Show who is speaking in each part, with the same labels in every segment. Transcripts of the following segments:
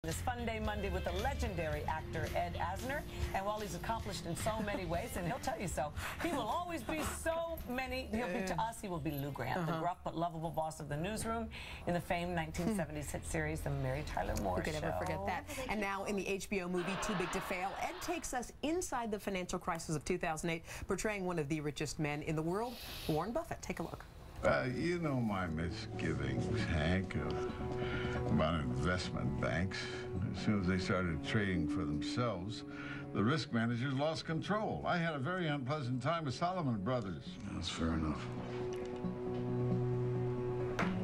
Speaker 1: This Fun Day Monday with the legendary actor Ed Asner. And while he's accomplished in so many ways, and he'll tell you so, he will always be so many. He'll be to us, he will be Lou Grant, the gruff but lovable boss of the newsroom in the famed 1970s hit series, The Mary Tyler Moore Show.
Speaker 2: Who could ever forget that? And now in the HBO movie Too Big to Fail, Ed takes us inside the financial crisis of 2008, portraying one of the richest men in the world, Warren Buffett. Take a look.
Speaker 3: You know my misgivings, Hank, about investment banks. As soon as they started trading for themselves, the risk managers lost control. I had a very unpleasant time with Solomon Brothers.
Speaker 4: That's fair enough.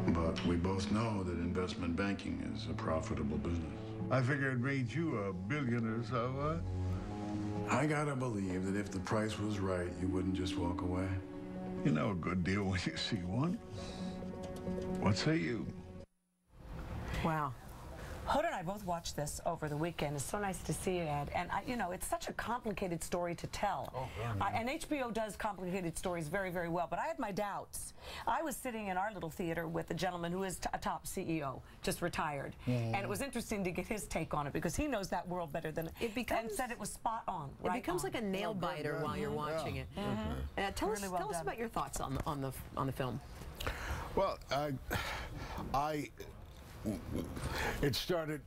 Speaker 4: But we both know that investment banking is a profitable business.
Speaker 3: I figured it made you a billionaire, so what?
Speaker 4: I gotta believe that if the price was right, you wouldn't just walk away.
Speaker 3: You know a good deal when you see one. What say you?
Speaker 2: Wow.
Speaker 1: Hoda and I both watched this over the weekend. It's so nice to see you, Ed. And, you know, it's such a complicated story to tell. And HBO does complicated stories very, very well. But I had my doubts. I was sitting in our little theater with a gentleman who is a top CEO, just retired. And it was interesting to get his take on it because he knows that world better than it becomes, and said it was spot on.
Speaker 2: It becomes like a nail biter while you're watching it. Tell us about your thoughts on the film.
Speaker 5: Well, it started,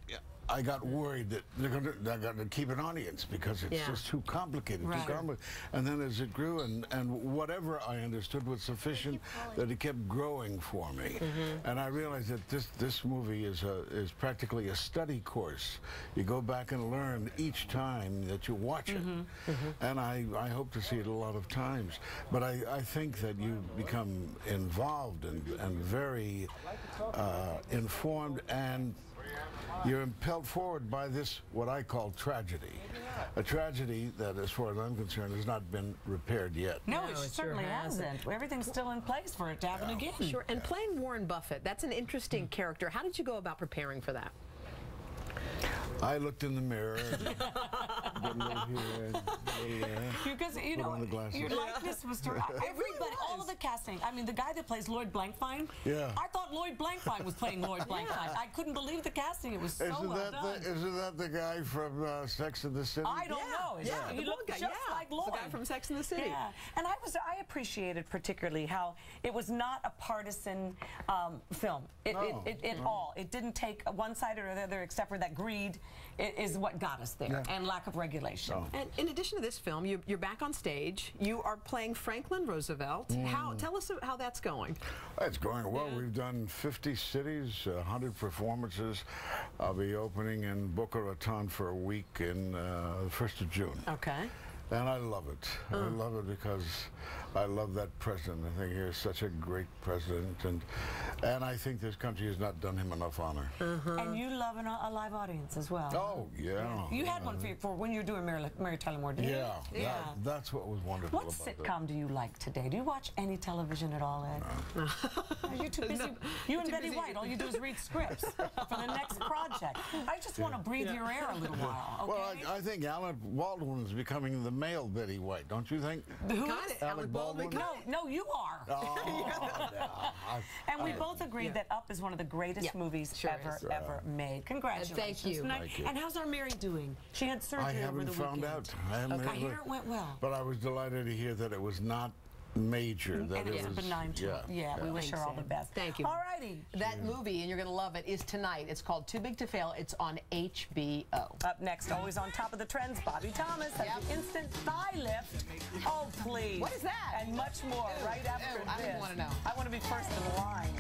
Speaker 5: I got worried that they're going to keep an audience because it's just too complicated, too complicated. And then as it grew, and whatever I understood was sufficient, that it kept growing for me. And I realized that this movie is practically a study course. You go back and learn each time that you watch it. And I hope to see it a lot of times. But I think that you become involved and very informed, and you're impelled forward by this, what I call tragedy. A tragedy that, as far as I'm concerned, has not been repaired yet.
Speaker 1: No, it certainly hasn't. Everything's still in place for it to happen again.
Speaker 2: Sure. And playing Warren Buffett, that's an interesting character. How did you go about preparing for that?
Speaker 5: I looked in the mirror and did a little here,
Speaker 1: because you know your likeness was to everybody, all of the casting. I mean, the guy that plays Lloyd Blankfein. I thought Lloyd Blankfein was playing Lloyd Blankfein. I couldn't believe the casting. It was so well done.
Speaker 5: Isn't that the guy from Sex and the City?
Speaker 1: I don't know. He looked just like Lloyd.
Speaker 2: The guy from Sex and the City.
Speaker 1: And I appreciated particularly how it was not a partisan film. It didn't take one side or the other, except for that greed is what got us there, and lack of regulation.
Speaker 2: And in addition to this film, you're back on stage. You are playing Franklin Roosevelt. Tell us how that's going.
Speaker 5: It's going well. We've done 50 cities, 100 performances. I'll be opening in Boca Raton for a week in the 1st of June.
Speaker 2: Okay.
Speaker 5: And I love it. I love it because I love that president. I think he is such a great president, and I think this country has not done him enough honor.
Speaker 1: And you love a live audience as well.
Speaker 5: Oh, yeah.
Speaker 1: You had one for when you were doing Mary Tyler Moore, didn't you?
Speaker 5: That's what was wonderful
Speaker 1: about
Speaker 5: it.
Speaker 1: What sitcom do you like today? Do you watch any television at all, Ed? No. You're too busy. You and Betty White, all you do is read scripts for the next project. I just want to breathe your air a little while, okay?
Speaker 5: Well, I think Alec Baldwin is becoming the male Betty White, don't you think?
Speaker 1: Who?
Speaker 5: Alec Baldwin?
Speaker 1: No, you are. And we both agree that Up is one of the greatest movies ever made. Congratulations.
Speaker 2: Thank you.
Speaker 1: And how's our Mary doing? She had surgery over the weekend.
Speaker 5: I haven't found out.
Speaker 1: I hear it went well.
Speaker 5: But I was delighted to hear that it was not major. That
Speaker 1: it was benign too. We wish her all the best.
Speaker 2: Thank you.
Speaker 1: All righty.
Speaker 2: That movie, and you're going to love it, is tonight. It's called Too Big to Fail. It's on HBO.
Speaker 1: Up next, always on top of the trends, Bobby Thomas has the instant thigh lift. Oh, please.
Speaker 2: What is that?
Speaker 1: And much more right after this.
Speaker 2: I don't want to know.
Speaker 1: I want to be first in line.